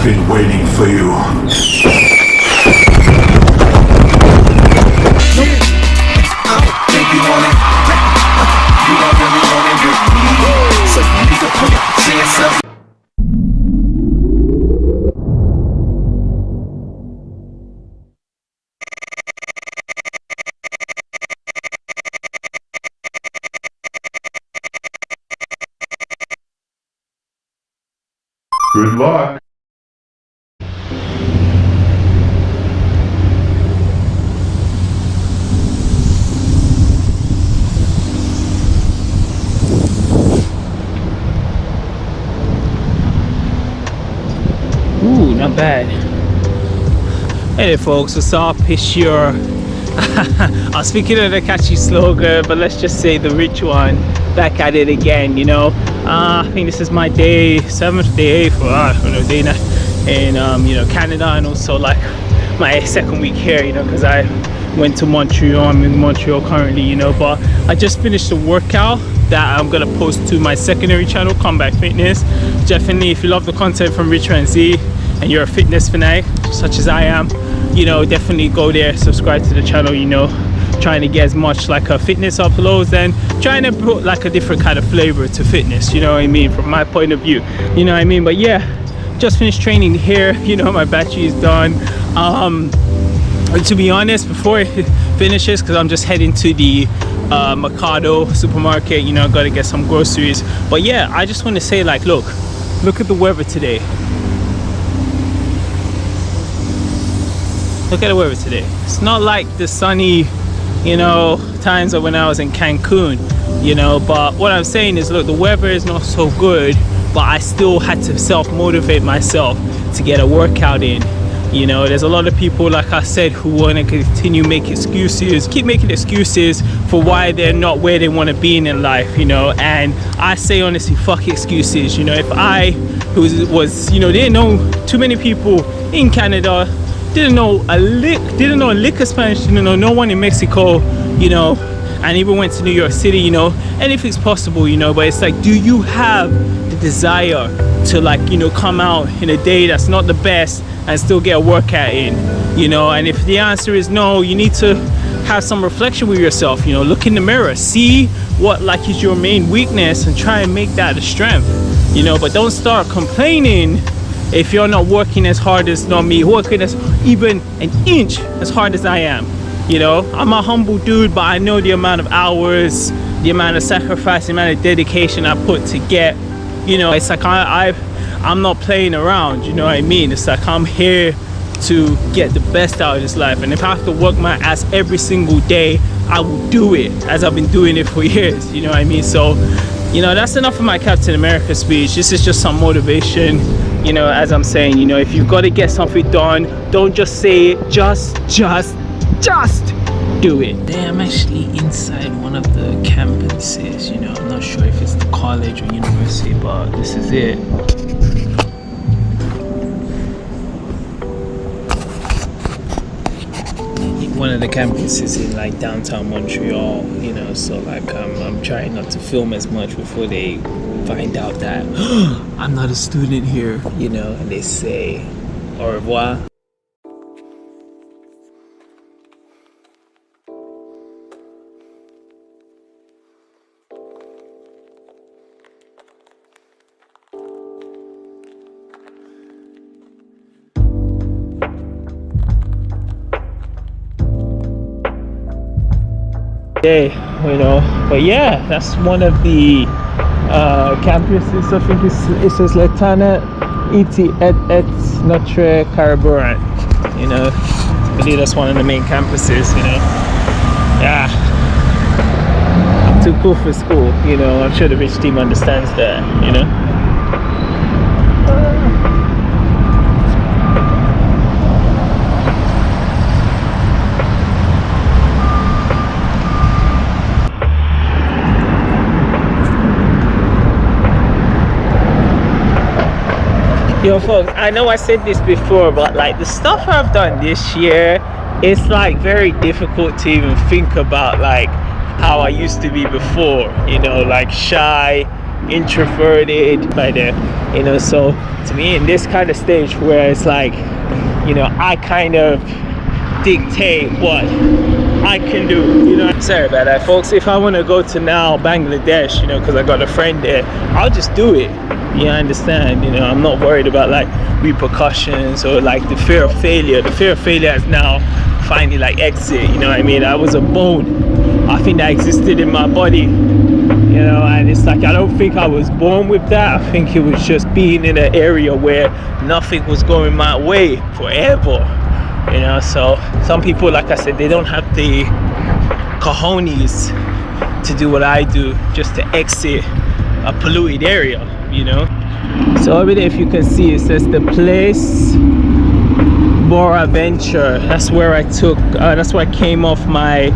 been waiting for you. Good luck. Ooh, not bad. Hey there folks, what's up? It's your I was speaking of the catchy slogan, but let's just say the rich one. Back at it again, you know. I think this is my day 7th, day 8th, or day 9 in you know, Canada, and also like my 2nd week here, you know, because I went to Montreal. I'm in Montreal currently, you know, but I just finished a workout that I'm gonna post to my secondary channel, Combat Fitness. Definitely, if you love the content from Rich and Z and you're a fitness fanatic such as I am, you know, definitely go there, subscribe to the channel, you know, trying to get as much like a fitness uploads and trying to put like a different kind of flavor to fitness, you know what I mean, from my point of view, you know what I mean. But yeah, just finished training here, you know, my battery is done. To be honest, before it finishes, because I'm just heading to the Mercado supermarket, you know, I gotta get some groceries. But yeah, I just want to say, like, look at the weather today. Look at the weather today. It's not like the sunny, you know, times of when I was in Cancun, you know. But what I'm saying is, look, the weather is not so good, but I still had to self-motivate myself to get a workout in. You know, there's a lot of people, like I said, who want to continue making excuses, keep making excuses for why they're not where they want to be in life, you know. And I say honestly, fuck excuses. You know, if I was, you know, didn't know too many people in Canada, didn't know a lick of Spanish, didn't know no one in Mexico, you know, and even went to New York City, you know, anything's possible, you know. But it's like, do you have the desire to, like, you know, come out in a day that's not the best and still get a workout in, you know? And if the answer is no, you need to have some reflection with yourself, you know. Look in the mirror, see what like is your main weakness and try and make that a strength, you know. But don't start complaining if you're not working as hard as, not me, working as even an inch as hard as I am, you know. I'm a humble dude, but I know the amount of hours, the amount of sacrifice, the amount of dedication I put to get, you know. It's like I'm not playing around, you know what I mean. It's like I'm here to get the best out of this life, and if I have to work my ass every single day, I will do it, as I've been doing it for years, you know what I mean. So, you know, that's enough of my Captain America speech. This is just some motivation, you know. As I'm saying, you know, if you've got to get something done, don't just say it, just do it. I'm actually inside one of the campuses, you know. I'm not sure if it's the college or university, but this is it. One of the campuses in like downtown Montreal, you know. So like I'm trying not to film as much before they find out that I'm not a student here, you know, and they say au revoir. Day, you know. But yeah, that's one of the campuses. I think it says Lieutenant et Notre Carburant, you know. I believe that's one of the main campuses, you know. Yeah, I'm too cool for school, you know. I'm sure the rich team understands that, you know. Yo folks, I know I said this before, but like the stuff I've done this year, it's like very difficult to even think about like how I used to be before, you know, like shy, introverted by the, you know. So to me, in this kind of stage where it's like, you know, I kind of dictate what I can do, you know. Sorry about that, folks. If I want to go to now Bangladesh, you know, because I got a friend there, I'll just do it. You understand? You know, I'm not worried about like repercussions or like the fear of failure. The fear of failure has now finally like exit, you know what I mean? I was a bone, I think, that existed in my body, you know, and it's like I don't think I was born with that. I think it was just being in an area where nothing was going my way forever, you know. So some people, like I said, they don't have the cojones to do what I do, just to exit a polluted area, you know. So over there, if you can see, it says the place Bonaventure. That's where I took that's where I came off my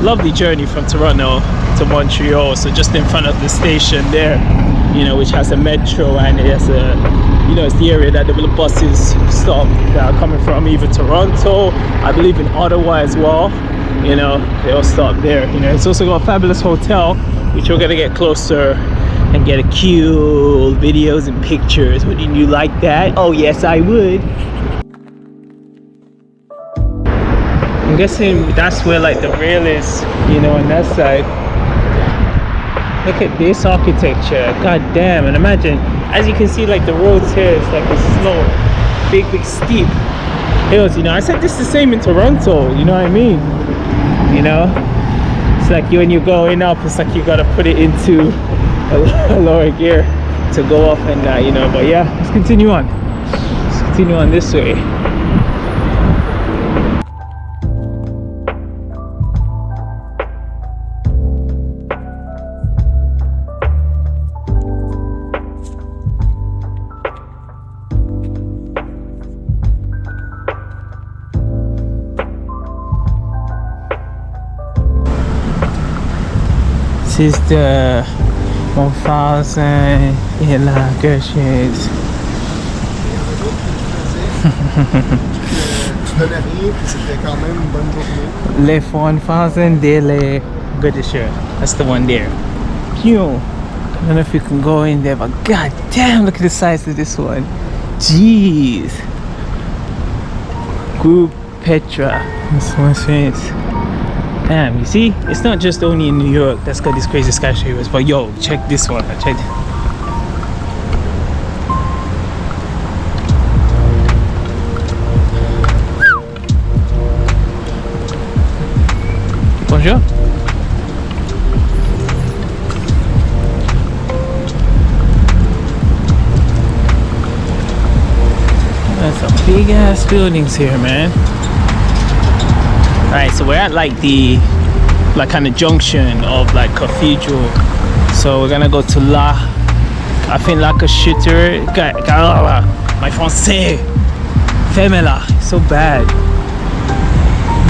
lovely journey from Toronto to Montreal. So just in front of the station there, you know, which has a metro, and it has a, you know, it's the area that the buses stop that are coming from either Toronto, I believe in Ottawa as well, you know, they all stop there. You know, it's also got a fabulous hotel, which we're gonna get closer and get a cute videos and pictures. Wouldn't you like that? Oh yes, I would. I'm guessing that's where like the rail is, you know, on that side. Look at this architecture, god damn. And imagine, as you can see, like the roads here, it's like a slow, big steep hills, you know. I said this is the same in Toronto, you know what I mean? You know, it's like when you're going up, it's like you gotta put it into a lower gear to go off and you know. But yeah, let's continue on. Let's continue on this way. This is the 1000 et la Gracias. Les 1000 de la Gracias. That's the one there. Pew. I don't know if you can go in there, but god damn, look at the size of this one. Jeez. Group Petra. This one's it. Damn, you see, it's not just only in New York that's got these crazy skyscrapers, but yo, check this one. Check. Bonjour. There's some big ass buildings here, man. Alright, so we're at like the kind of junction of like cathedral. So we're gonna go to I think La Cachuter. My français, Femela, so bad.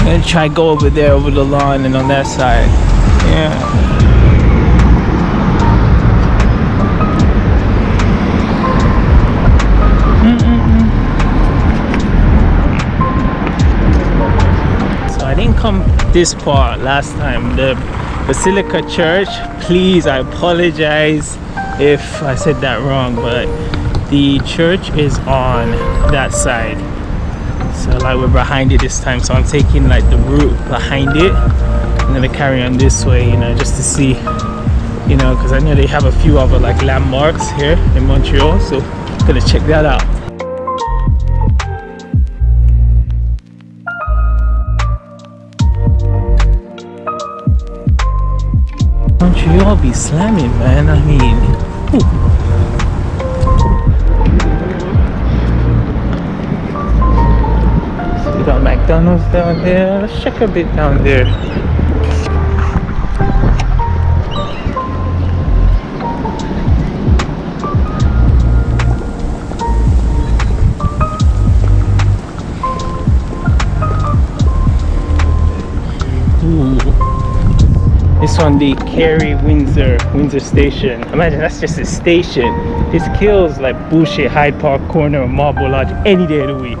I'm gonna try go over there, over the lawn, and on that side. Yeah. Come this part last time, the Basilica Church. Please, I apologize if I said that wrong, but the church is on that side. So like we're behind it this time, so I'm taking like the route behind it. I'm gonna carry on this way, you know, just to see, you know, because I know they have a few other like landmarks here in Montreal, so I'm gonna check that out. Montreal be slamming, man. I mean, so we got McDonald's down there. Let's check a bit down there. This one, the Carey Windsor Station. Imagine that's just a station. This kills like bullshit Hyde Park Corner or Marble Lodge any day of the week.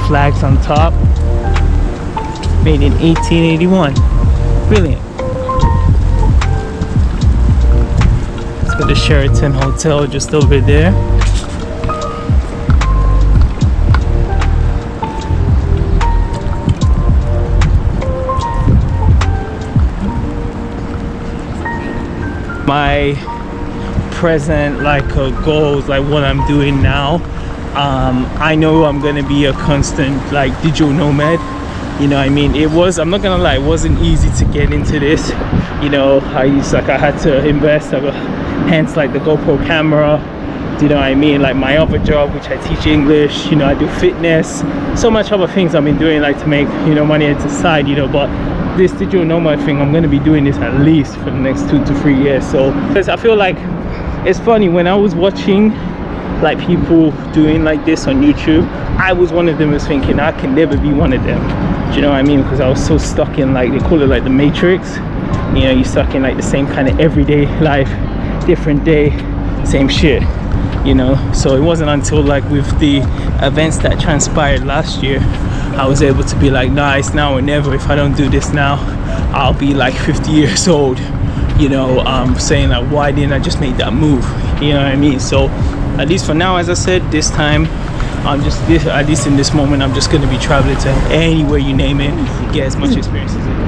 flags on top. Made in 1881. Brilliant. Let's go to Sheraton Hotel just over there. My present goals, like what I'm doing now, I know I'm gonna be a constant digital nomad. You know what I mean? I'm not gonna lie, it wasn't easy to get into this. You know, I had to invest, hence the GoPro camera. Do you know what I mean? Like my other job, which I teach English, you know, I do fitness, so much other things I've been doing to make, you know, money at the side, you know. But this digital nomad thing, I'm gonna be doing this at least for the next 2 to 3 years. So because I feel like it's funny, when I was watching people doing this on YouTube, I was one of them was thinking I can never be one of them. Do you know what I mean? Because I was so stuck in they call it the matrix. You know, you're stuck in the same kind of everyday life, different day, same shit. You know, so it wasn't until with the events that transpired last year, I was able to be nah, it's now or never. If I don't do this now, I'll be 50 years old. You know, saying why didn't I just make that move? You know what I mean? So at least for now, as I said, this time I'm just at least in this moment, I'm just going to be traveling to anywhere you name it, get as much experience as I can.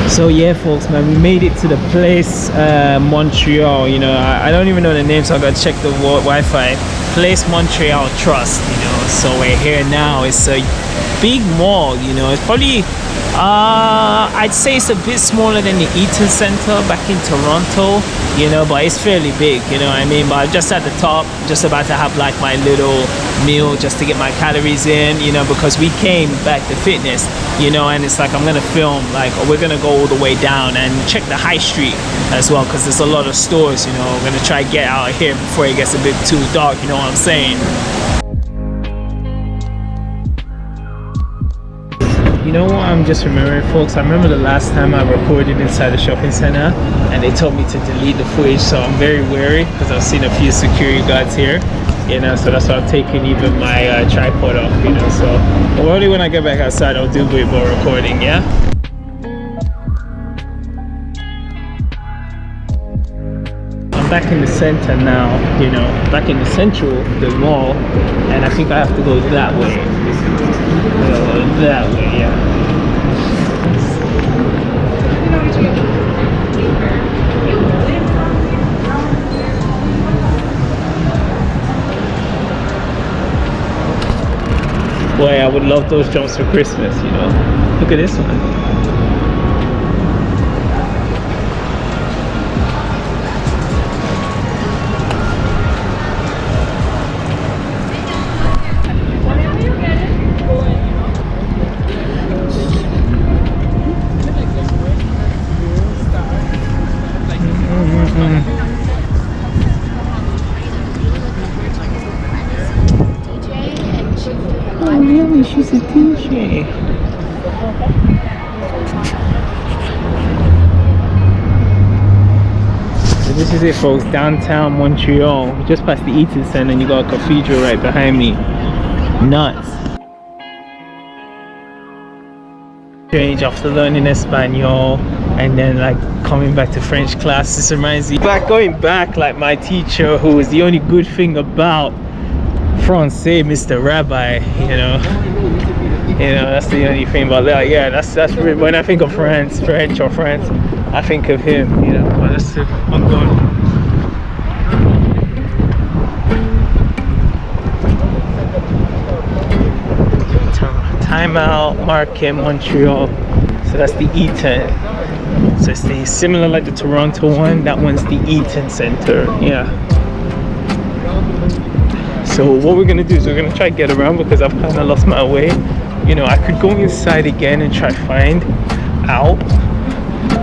So yeah, folks, man, we made it to the place, Montreal. You know, I don't even know the name, so I gotta check the Wi-Fi. Place Montreal Trust, you know. So we're here now. It's a big mall, you know. It's probably, I'd say it's a bit smaller than the Eaton Center back in Toronto, you know, but it's fairly big, you know what I mean? But just at the top, just about to have my little meal just to get my calories in, you know, because we came back to fitness, you know, and it's I'm gonna film we're gonna go all the way down and check the high street as well, because there's a lot of stores, you know. We're gonna try to get out of here before it gets a bit too dark, you know what I'm saying? You know what I'm just remembering, folks? I remember the last time I recorded inside the shopping center and they told me to delete the footage, so I'm very wary because I've seen a few security guards here, you know, so that's why I'm taking even my tripod off, you know. So only when I get back outside I'll do way more recording, yeah? I'm back in the center now, you know, back in the central, the mall, and I think I have to go that way. That way, yeah. Boy, I would love those jumps for Christmas, you know. Look at this one. Oh really? She's a DJ. So this is it, folks. Downtown Montreal. Just past the Eaton Center and you got a cathedral right behind me. Nuts. Change after learning Espanol and then coming back to French class. This reminds me going back my teacher, who was the only good thing about Francais, Mr. Rabbi, you know, that's the only thing about that. Yeah, that's when I think of French or France, I think of him, you know. But that's it. I'm going. Timeout Market, Montreal. So that's the Eaton. So it's similar like the Toronto one. That one's the Eaton Center. Yeah. So what we're gonna do is we're gonna try to get around because I've kind of lost my way. You know, I could go inside again and try to find out.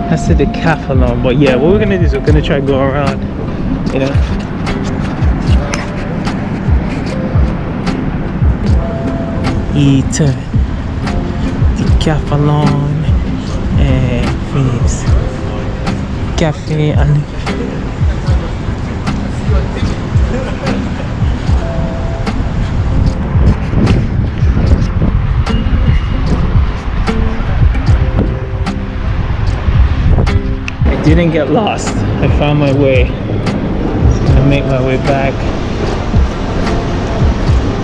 That's the decathlon. But yeah, what we're gonna do is we're gonna try to go around, you know. Eat decathlon and things. Cafe and didn't get lost. I found my way. Just gonna make my way back.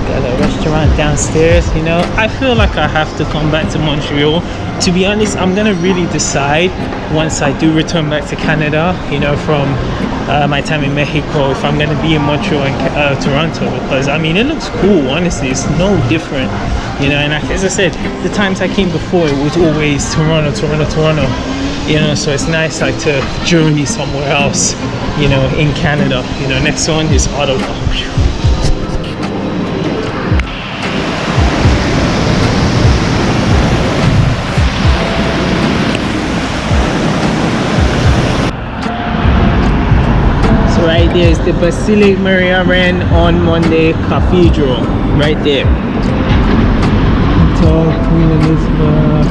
Got a restaurant downstairs, you know. I feel like I have to come back to Montreal. To be honest, I'm gonna really decide once I do return back to Canada, you know, from my time in Mexico, if I'm gonna be in Montreal and Toronto, because I mean, it looks cool, honestly. It's no different, you know. And as I said, the times I came before, it was always Toronto, you know, so it's nice like to journey somewhere else, you know, in Canada. You know, next one is Ottawa. So right there is the Basilique Marie-Reine on Monday Cathedral, right there. Queen Elizabeth.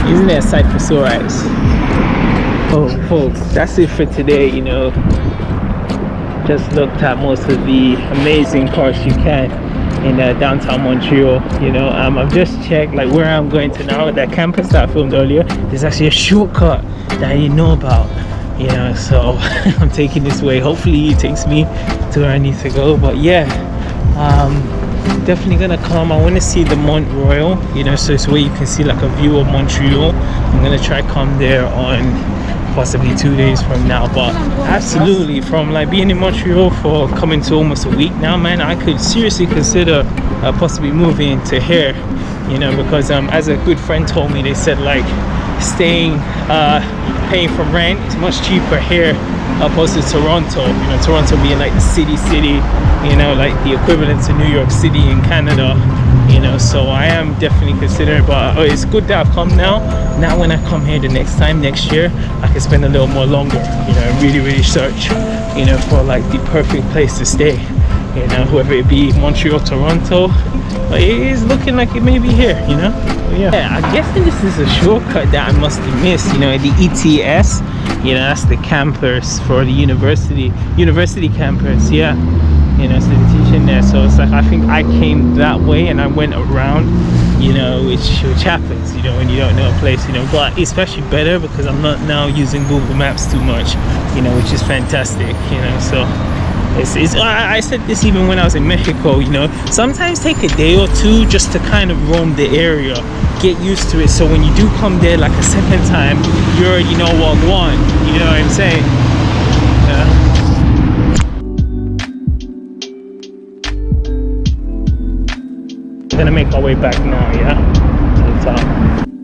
Isn't that a sight for sore eyes? Oh folks, that's it for today, you know. Just looked at most of the amazing parts you can in downtown Montreal, you know. I've just checked like where I'm going to now, that campus that I filmed earlier. There's actually a shortcut that I didn't know about, you know, so I'm taking this way. Hopefully it takes me to where I need to go. But yeah, definitely gonna come. I want to see the Mont Royal, you know, so it's where you can see like a view of Montreal. I'm gonna try come there on possibly 2 days from now. But absolutely, from like being in Montreal for coming to almost a week now, man, I could seriously consider possibly moving to here, you know, because as a good friend told me, they said like staying paying for rent is much cheaper here opposed to Toronto, you know, Toronto being like the city, you know, like the equivalent to New York City in Canada, you know. So I am definitely considering, but it's good that I've come now. Now when I come here the next time, next year, I can spend a little more longer, you know, and really search, you know, for like the perfect place to stay, you know, whether it be Montreal, Toronto. But it is looking like it may be here, you know. But yeah, I'm guessing this is a shortcut that I must have missed, you know, the ETS, you know, that's the campus for the university campus, yeah, you know, so they're teaching there. So it's like I think I came that way and I went around, you know, which happens, you know, when you don't know a place, you know. But especially better because I'm not now using Google Maps too much, you know, which is fantastic, you know. So I said this even when I was in Mexico, you know, sometimes take a day or two just to kind of roam the area, get used to it, so when you do come there like a second time, you already know what one, you know what I'm saying? Yeah. Gonna make our way back now, yeah, to the top.